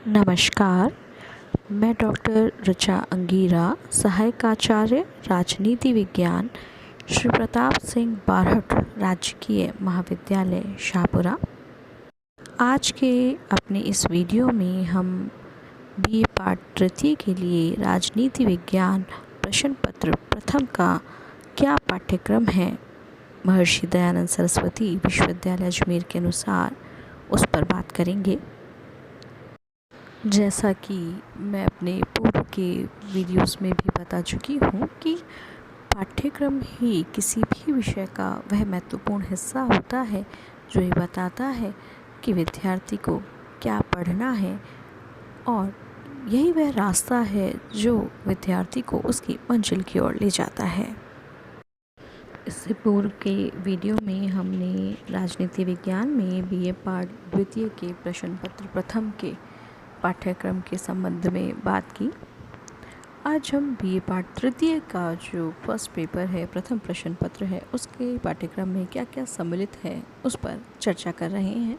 नमस्कार। मैं डॉक्टर ऋचा अंगीरा, सहायक आचार्य राजनीति विज्ञान, श्री प्रताप सिंह बारहट राजकीय महाविद्यालय शाहपुरा। आज के अपने इस वीडियो में हम बीए पाठ तृतीय के लिए राजनीति विज्ञान प्रश्न पत्र प्रथम का क्या पाठ्यक्रम है, महर्षि दयानंद सरस्वती विश्वविद्यालय अजमेर के अनुसार उस पर बात करेंगे। जैसा कि मैं अपने पूर्व के वीडियोस में भी बता चुकी हूँ कि पाठ्यक्रम ही किसी भी विषय का वह महत्वपूर्ण हिस्सा होता है जो ये बताता है कि विद्यार्थी को क्या पढ़ना है, और यही वह रास्ता है जो विद्यार्थी को उसकी मंजिल की ओर ले जाता है। इससे पूर्व के वीडियो में हमने राजनीति विज्ञान में बीए पाठ द्वितीय के प्रश्न पत्र प्रथम के पाठ्यक्रम के संबंध में बात की। आज हम बीए पाठ तृतीय का जो फर्स्ट पेपर है, प्रथम प्रश्न पत्र है, उसके पाठ्यक्रम में क्या क्या सम्मिलित है उस पर चर्चा कर रहे हैं।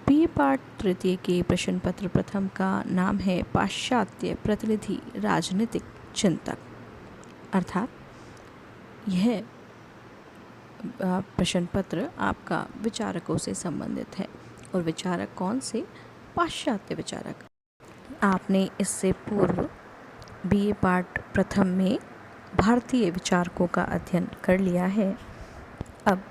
बीए पाठ तृतीय के प्रश्न पत्र प्रथम का नाम है पाश्चात्य प्रतिनिधि राजनीतिक चिंतक, अर्थात यह प्रश्न पत्र आपका विचारकों से संबंधित है। और विचारक कौन से? पाश्चात्य विचारक। आपने इससे पूर्व बीए पाठ प्रथम में भारतीय विचारकों का अध्ययन कर लिया है। अब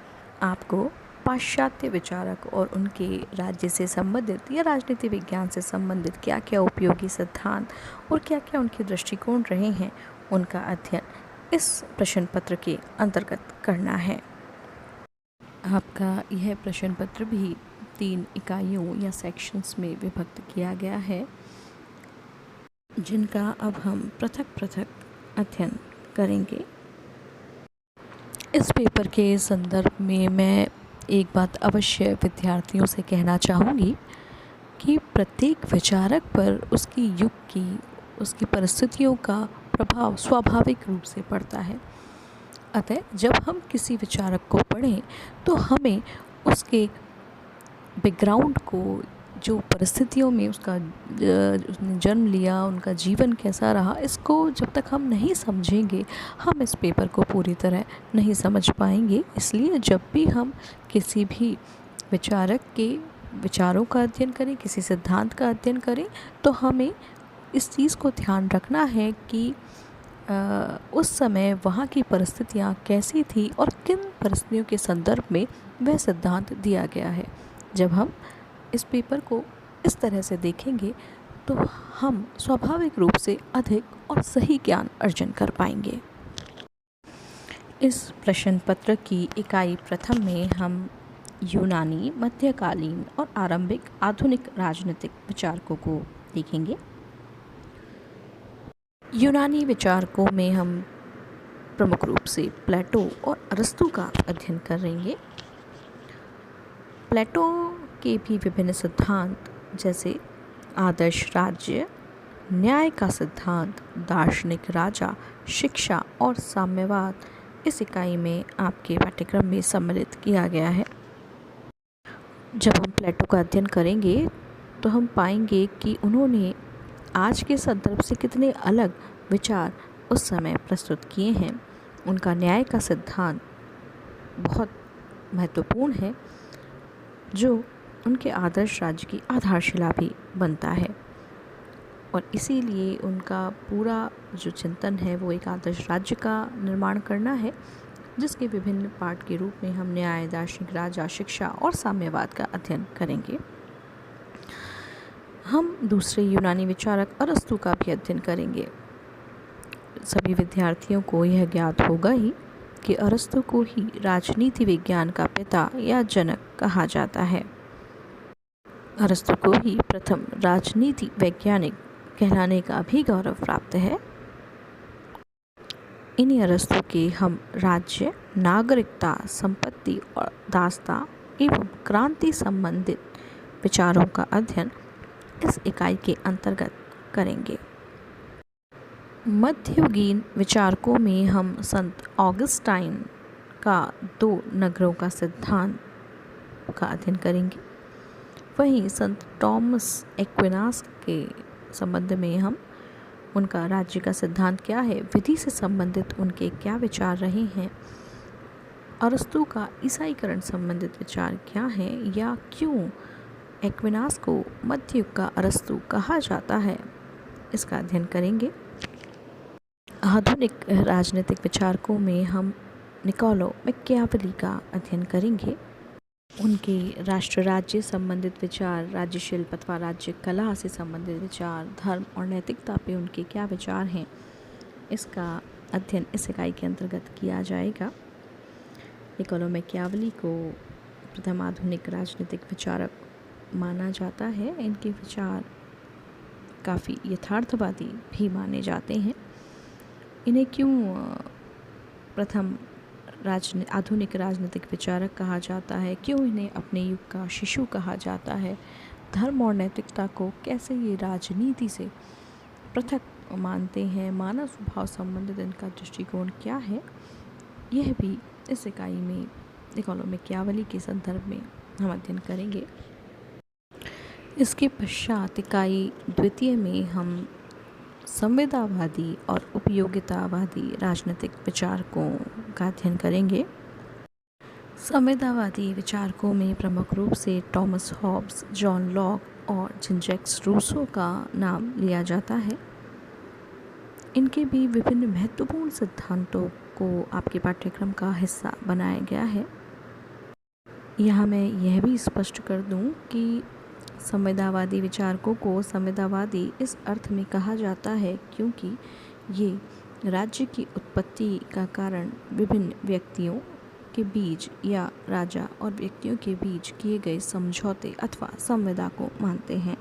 आपको पाश्चात्य विचारक और उनके राज्य से संबंधित या राजनीति विज्ञान से संबंधित क्या क्या उपयोगी सिद्धांत और क्या क्या उनके दृष्टिकोण रहे हैं, उनका अध्ययन इस प्रश्न पत्र के अंतर्गत करना है। आपका यह प्रश्न पत्र भी 3 इकाइयों या सेक्शंस में विभक्त किया गया है, जिनका अब हम पृथक पृथक अध्ययन करेंगे। इस पेपर के संदर्भ में मैं एक बात अवश्य विद्यार्थियों से कहना चाहूँगी कि प्रत्येक विचारक पर उसकी युग की, उसकी परिस्थितियों का प्रभाव स्वाभाविक रूप से पड़ता है। अतः जब हम किसी विचारक को पढ़ें तो हमें उसके बैकग्राउंड को, जो परिस्थितियों में उसका उसने जन्म लिया, उनका जीवन कैसा रहा, इसको जब तक हम नहीं समझेंगे हम इस पेपर को पूरी तरह नहीं समझ पाएंगे। इसलिए जब भी हम किसी भी विचारक के विचारों का अध्ययन करें, किसी सिद्धांत का अध्ययन करें, तो हमें इस चीज़ को ध्यान रखना है कि उस समय वहाँ की परिस्थितियाँ कैसी थी और किन परिस्थितियों के संदर्भ में वह सिद्धांत दिया गया है। जब हम इस पेपर को इस तरह से देखेंगे तो हम स्वाभाविक रूप से अधिक और सही ज्ञान अर्जन कर पाएंगे। इस प्रश्न पत्र की इकाई प्रथम में हम यूनानी, मध्यकालीन और आरंभिक आधुनिक राजनीतिक विचारकों को देखेंगे। यूनानी विचारकों में हम प्रमुख रूप से प्लेटो और अरस्तु का अध्ययन करेंगे। प्लेटो के भी विभिन्न सिद्धांत जैसे आदर्श राज्य, न्याय का सिद्धांत, दार्शनिक राजा, शिक्षा और साम्यवाद इस इकाई में आपके पाठ्यक्रम में सम्मिलित किया गया है। जब हम प्लेटो का अध्ययन करेंगे तो हम पाएंगे कि उन्होंने आज के संदर्भ से कितने अलग विचार उस समय प्रस्तुत किए हैं। उनका न्याय का सिद्धांत बहुत महत्वपूर्ण है, जो उनके आदर्श राज्य की आधारशिला भी बनता है। और इसीलिए उनका पूरा जो चिंतन है वो एक आदर्श राज्य का निर्माण करना है, जिसके विभिन्न पार्ट के रूप में हम न्याय, दार्शनिक राजा, शिक्षा और साम्यवाद का अध्ययन करेंगे। हम दूसरे यूनानी विचारक अरस्तु का भी अध्ययन करेंगे। सभी विद्यार्थियों को यह ज्ञात होगा ही कि अरस्तु को ही राजनीति विज्ञान का पिता या जनक कहा जाता है। अरस्तु को ही प्रथम राजनीति वैज्ञानिक कहलाने का भी गौरव प्राप्त है। इन्हीं अरस्तु के हम राज्य, नागरिकता, संपत्ति और दासता एवं क्रांति संबंधित विचारों का अध्ययन इस इकाई के अंतर्गत करेंगे। मध्ययुगीन विचारकों में हम संत ऑगस्टाइन का 2 नगरों का सिद्धांत का अध्ययन करेंगे। वहीं संत टॉमस एक्विनास के संबंध में हम उनका राज्य का सिद्धांत क्या है, विधि से संबंधित उनके क्या विचार रहे हैं, अरस्तु का ईसाईकरण संबंधित विचार क्या है, या क्यों एक्विनास को मध्य युग का अरस्तु कहा जाता है, इसका अध्ययन करेंगे। आधुनिक राजनीतिक विचारकों में हम निकोलो मैकियावेली का अध्ययन करेंगे। उनके राष्ट्र राज्य संबंधित विचार, राज्य शिल्प अथवा राज्य कला से संबंधित विचार, धर्म और नैतिकता पे उनके क्या विचार हैं, इसका अध्ययन इस इकाई के अंतर्गत किया जाएगा। निकोलो मैकियावेली को प्रथम आधुनिक राजनीतिक विचारक माना जाता है। इनके विचार काफ़ी यथार्थवादी भी माने जाते हैं। इन्हें क्यों प्रथम आधुनिक राजनीतिक विचारक कहा जाता है, क्यों इन्हें अपने युग का शिशु कहा जाता है, धर्म और नैतिकता को कैसे ये राजनीति से पृथक मानते हैं, मानव स्वभाव संबंधित इनका दृष्टिकोण क्या है, यह भी इस इकाई में निकोलो मैकियावेली के संदर्भ में हम अध्ययन करेंगे। इसके पश्चात इकाई द्वितीय में हम संवेदावादी और उपयोगितावादी राजनीतिक विचारकों का अध्ययन करेंगे। संवेदावादी विचारकों में प्रमुख रूप से टॉमस हॉब्स, जॉन लॉक और जीन जैक्स रूसो का नाम लिया जाता है। इनके भी विभिन्न महत्वपूर्ण सिद्धांतों को आपके पाठ्यक्रम का हिस्सा बनाया गया है। यहाँ मैं यह भी स्पष्ट कर दूँ कि संवेदावादी विचारकों को संवेदावादी इस अर्थ में कहा जाता है क्योंकि ये राज्य की उत्पत्ति का कारण विभिन्न व्यक्तियों के बीच या राजा और व्यक्तियों के बीच किए गए समझौते अथवा संविदा को मानते हैं।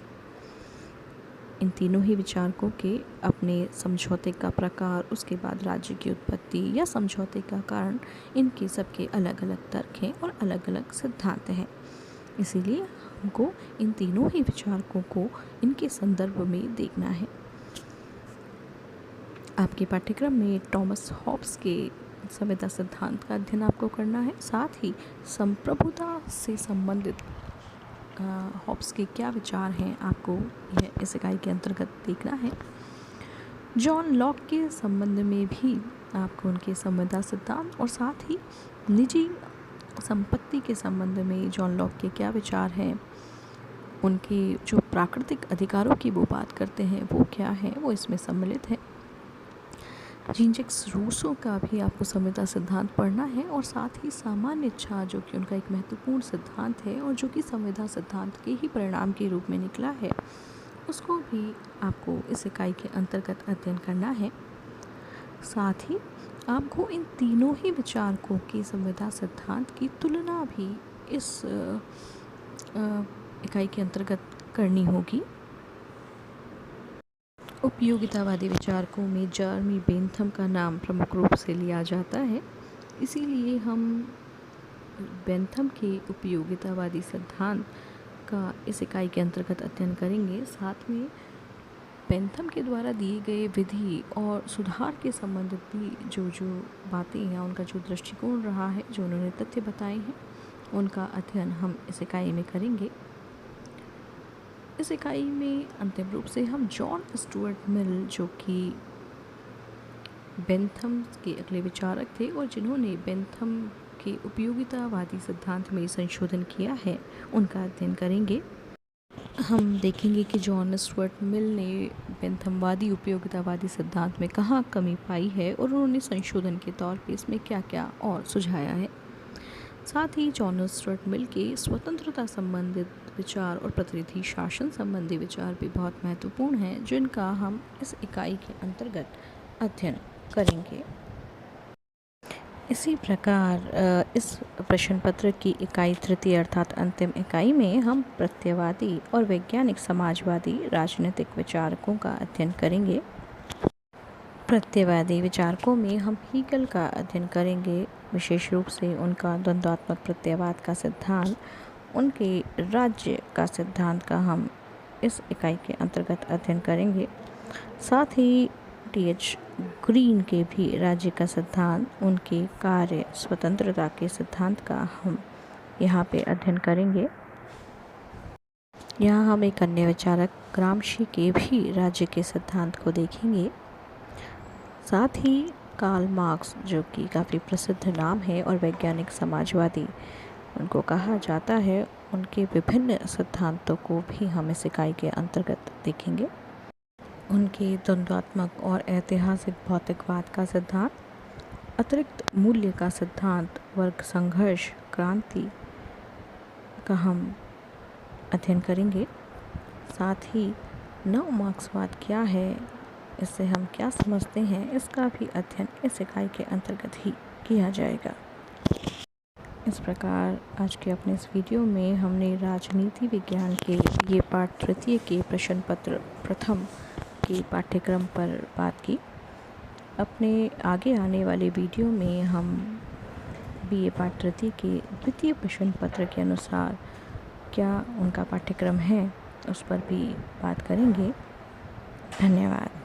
इन तीनों ही विचारकों के अपने समझौते का प्रकार, उसके बाद राज्य की उत्पत्ति या समझौते का कारण, इनके सबके अलग अलग तर्क हैं और अलग अलग सिद्धांत हैं। इसीलिए हमको इन तीनों ही विचारकों को इनके संदर्भ में देखना है। आपके पाठ्यक्रम में टॉमस हॉब्स के संवेदा सिद्धांत का अध्ययन आपको करना है। साथ ही संप्रभुता से संबंधित हॉब्स के क्या विचार हैं, आपको यह इस इकाई के अंतर्गत देखना है। जॉन लॉक के संबंध में भी आपको उनके संवेदा सिद्धांत और साथ ही निजी संपत्ति के संबंध में जॉन लॉक के क्या विचार हैं, उनके जो प्राकृतिक अधिकारों की वो बात करते हैं वो क्या है, वो इसमें सम्मिलित है। जीन जैक्स रूसो का भी आपको संवेदा सिद्धांत पढ़ना है और साथ ही सामान्य इच्छा, जो कि उनका एक महत्वपूर्ण सिद्धांत है और जो कि संवेदा सिद्धांत के ही परिणाम के रूप में निकला है, उसको भी आपको इस इकाई के अंतर्गत अध्ययन करना है। साथ ही आपको इन तीनों ही विचारकों के संवेदा सिद्धांत की तुलना भी इस इकाई के अंतर्गत करनी होगी। उपयोगितावादी विचारकों में जर्मी बेंथम का नाम प्रमुख रूप से लिया जाता है, इसीलिए हम बेंथम के उपयोगितावादी सिद्धांत का इस इकाई के अंतर्गत अध्ययन करेंगे। साथ में बेंथम के द्वारा दिए गए विधि और सुधार के संबंधित भी जो बातें हैं, उनका जो दृष्टिकोण रहा है, जो उन्होंने तथ्य बताए हैं, उनका अध्ययन हम इस इकाई में करेंगे। इस इकाई में अंतिम रूप से हम जॉन स्टुअर्ट मिल, जो कि बेंथम के अगले विचारक थे और जिन्होंने बेंथम के उपयोगितावादी सिद्धांत में संशोधन किया है, उनका अध्ययन करेंगे। हम देखेंगे कि जॉन स्टुअर्ट मिल ने बेंथमवादी उपयोगितावादी सिद्धांत में कहाँ कमी पाई है और उन्होंने संशोधन के तौर पे इसमें क्या क्या और सुझाया है। साथ ही जॉन स्टुअर्ट मिल के स्वतंत्रता संबंधित विचार और प्रतिनिधि शासन संबंधी विचार भी बहुत महत्वपूर्ण हैं, जिनका हम इस इकाई के अंतर्गत अध्ययन करेंगे। इसी प्रकार इस प्रश्न पत्र की इकाई तृतीय अर्थात अंतिम इकाई में हम प्रत्ययवादी और वैज्ञानिक समाजवादी राजनीतिक विचारकों का अध्ययन करेंगे। प्रत्ययवादी विचारकों में हम हीगल का अध्ययन करेंगे, विशेष रूप से उनका द्वंद्वात्मक प्रत्ययवाद का सिद्धांत, उनके राज्य का सिद्धांत का हम इस इकाई के अंतर्गत अध्ययन करेंगे। साथ ही टी.एच. ग्रीन के भी राज्य का सिद्धांत, उनके कार्य स्वतंत्रता के सिद्धांत का हम यहाँ पे अध्ययन करेंगे। यहाँ हम एक अन्य विचारक ग्रामशी के भी राज्य के सिद्धांत को देखेंगे। साथ ही कार्ल मार्क्स, जो कि काफ़ी प्रसिद्ध नाम है और वैज्ञानिक समाजवादी उनको कहा जाता है, उनके विभिन्न सिद्धांतों को भी हम इस इकाई के अंतर्गत देखेंगे। उनके द्वंद्वात्मक और ऐतिहासिक भौतिकवाद का सिद्धांत, अतिरिक्त मूल्य का सिद्धांत, वर्ग संघर्ष, क्रांति का हम अध्ययन करेंगे। साथ ही नव मार्क्सवाद क्या है, इससे हम क्या समझते हैं, इसका भी अध्ययन इस इकाई के अंतर्गत ही किया जाएगा। इस प्रकार आज के अपने इस वीडियो में हमने राजनीति विज्ञान के ये पाठ तृतीय के प्रश्न पत्र प्रथम के पाठ्यक्रम पर बात की। अपने आगे आने वाले वीडियो में हम BA पाठ तृतीय के द्वितीय प्रश्न पत्र के अनुसार क्या उनका पाठ्यक्रम है, उस पर भी बात करेंगे। धन्यवाद।